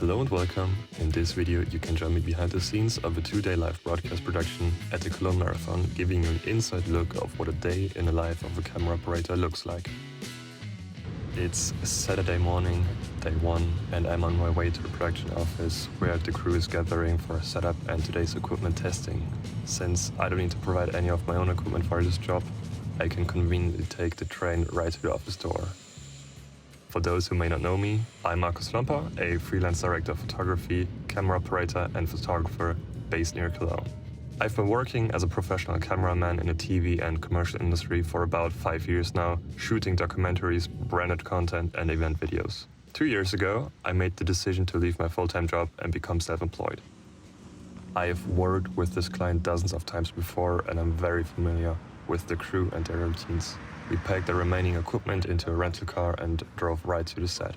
Hello and welcome. In this video you can join me behind the scenes of a 2-day live broadcast production at the Cologne Marathon, giving you an inside look of what a day in the life of a camera operator looks like. It's Saturday morning, day 1, and I'm on my way to the production office where the crew is gathering for a setup and today's equipment testing. Since I don't need to provide any of my own equipment for this job, I can conveniently take the train right to the office door. For those who may not know me, I'm Markus Lompa, a freelance director of photography, camera operator and photographer based near Cologne. I've been working as a professional cameraman in the TV and commercial industry for about 5 years now, shooting documentaries, branded content and event videos. 2 years ago, I made the decision to leave my full-time job and become self-employed. I have worked with this client dozens of times before and I'm very familiar with the crew and their routines. We packed the remaining equipment into a rental car and drove right to the set.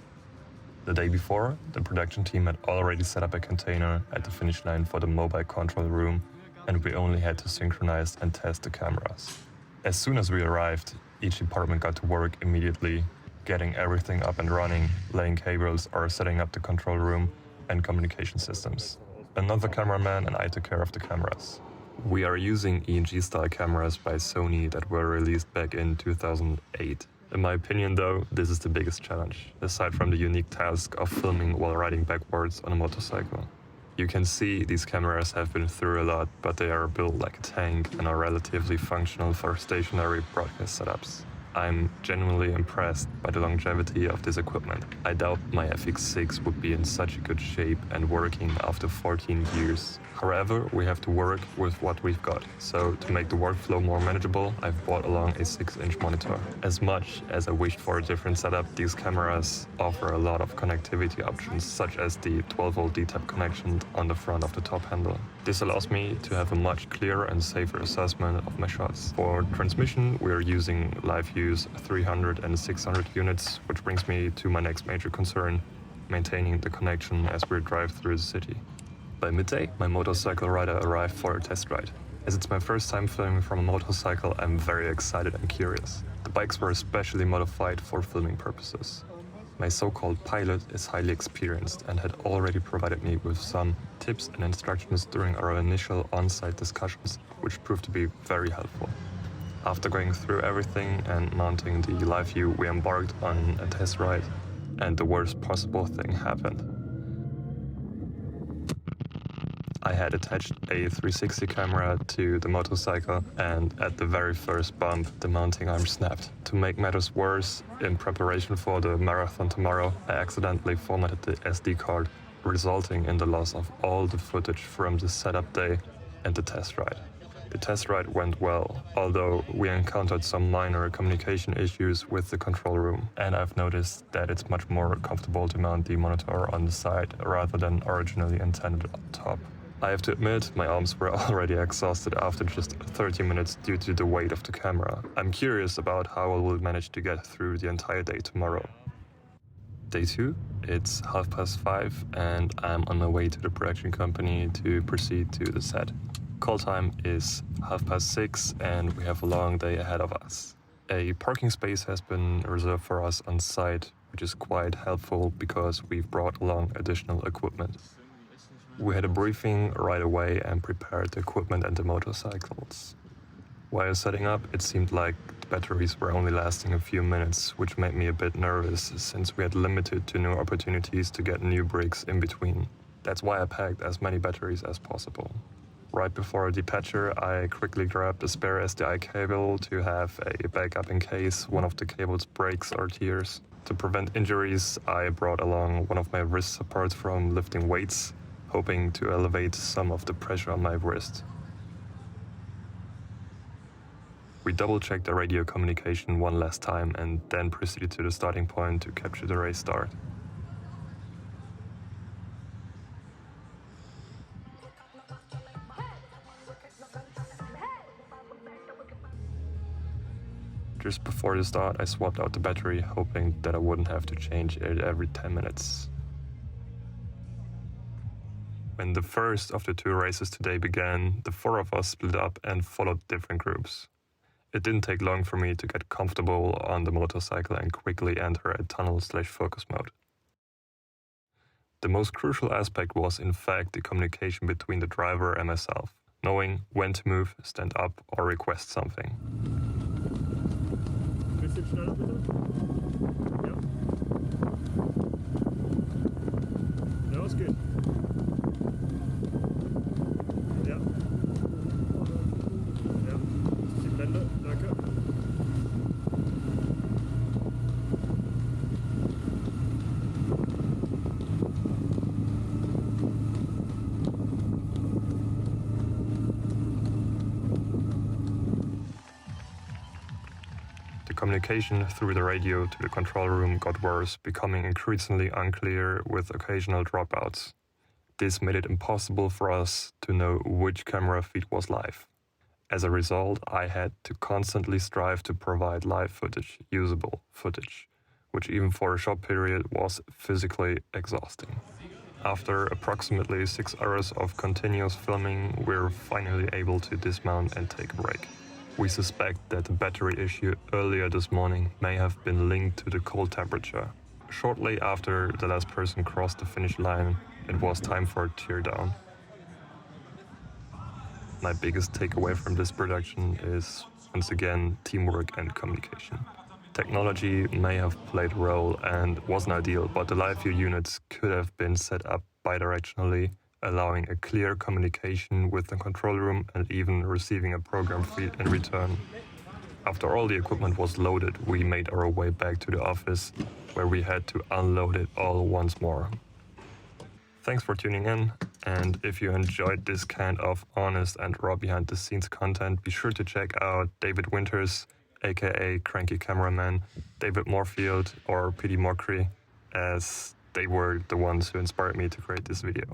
The day before, the production team had already set up a container at the finish line for the mobile control room, and we only had to synchronize and test the cameras. As soon as we arrived, each department got to work immediately, getting everything up and running, laying cables or setting up the control room and communication systems. Another cameraman and I took care of the cameras. We are using ENG-style cameras by Sony that were released back in 2008. In my opinion though, this is the biggest challenge, aside from the unique task of filming while riding backwards on a motorcycle. You can see these cameras have been through a lot, but they are built like a tank and are relatively functional for stationary broadcast setups. I'm genuinely impressed by the longevity of this equipment. I doubt my FX6 would be in such a good shape and working after 14 years. However, we have to work with what we've got. So to make the workflow more manageable, I've brought along a 6-inch monitor. As much as I wished for a different setup, these cameras offer a lot of connectivity options, such as the 12-volt D-type connection on the front of the top handle. This allows me to have a much clearer and safer assessment of my shots. For transmission, we are using LiveView's 300 and 600 units, which brings me to my next major concern, maintaining the connection as we drive through the city. By midday, my motorcycle rider arrived for a test ride. As it's my first time filming from a motorcycle, I'm very excited and curious. The bikes were especially modified for filming purposes. My so-called pilot is highly experienced and had already provided me with some tips and instructions during our initial on-site discussions, which proved to be very helpful. After going through everything and mounting the LiveView, we embarked on a test ride, and the worst possible thing happened. I had attached a 360 camera to the motorcycle, and at the very first bump, the mounting arm snapped. To make matters worse, in preparation for the marathon tomorrow, I accidentally formatted the SD card, resulting in the loss of all the footage from the setup day and the test ride. The test ride went well, although we encountered some minor communication issues with the control room, and I've noticed that it's much more comfortable to mount the monitor on the side rather than originally intended on top. I have to admit, my arms were already exhausted after just 30 minutes due to the weight of the camera. I'm curious about how I will manage to get through the entire day tomorrow. Day 2, it's 5:30 and I'm on my way to the production company to proceed to the set. Call time is 6:30 and we have a long day ahead of us. A parking space has been reserved for us on site, which is quite helpful because we've brought along additional equipment. We had a briefing right away and prepared the equipment and the motorcycles. While setting up, it seemed like the batteries were only lasting a few minutes, which made me a bit nervous since we had limited to no opportunities to get new breaks in between. That's why I packed as many batteries as possible. Right before departure, I quickly grabbed a spare SDI cable to have a backup in case one of the cables breaks or tears. To prevent injuries, I brought along one of my wrist supports from lifting weights, hoping to elevate some of the pressure on my wrist. We double-checked the radio communication one last time and then proceeded to the starting point to capture the race start. Just before the start, I swapped out the battery, hoping that I wouldn't have to change it every 10 minutes. When the first of the 2 races today began, the 4 of us split up and followed different groups. It didn't take long for me to get comfortable on the motorcycle and quickly enter a tunnel/focus mode. The most crucial aspect was in fact the communication between the driver and myself, knowing when to move, stand up or request something. Bisschen schneller bitte. Ja. Ja, es geht. Ja. Ja. Die Blende, danke. The communication through the radio to the control room got worse, becoming increasingly unclear with occasional dropouts. This made it impossible for us to know which camera feed was live. As a result, I had to constantly strive to provide live footage, usable footage, which even for a short period was physically exhausting. After approximately 6 hours of continuous filming, we were finally able to dismount and take a break. We suspect that the battery issue earlier this morning may have been linked to the cold temperature. Shortly after the last person crossed the finish line, it was time for a teardown. My biggest takeaway from this production is, once again, teamwork and communication. Technology may have played a role and wasn't ideal, but the live view units could have been set up bidirectionally, allowing a clear communication with the control room and even receiving a program feed in return. After all the equipment was loaded, we made our way back to the office, where we had to unload it all once more. Thanks for tuning in, and if you enjoyed this kind of honest and raw behind-the-scenes content, be sure to check out David Winters, aka Cranky Cameraman, David Moorfield, or PD Mokri, as they were the ones who inspired me to create this video.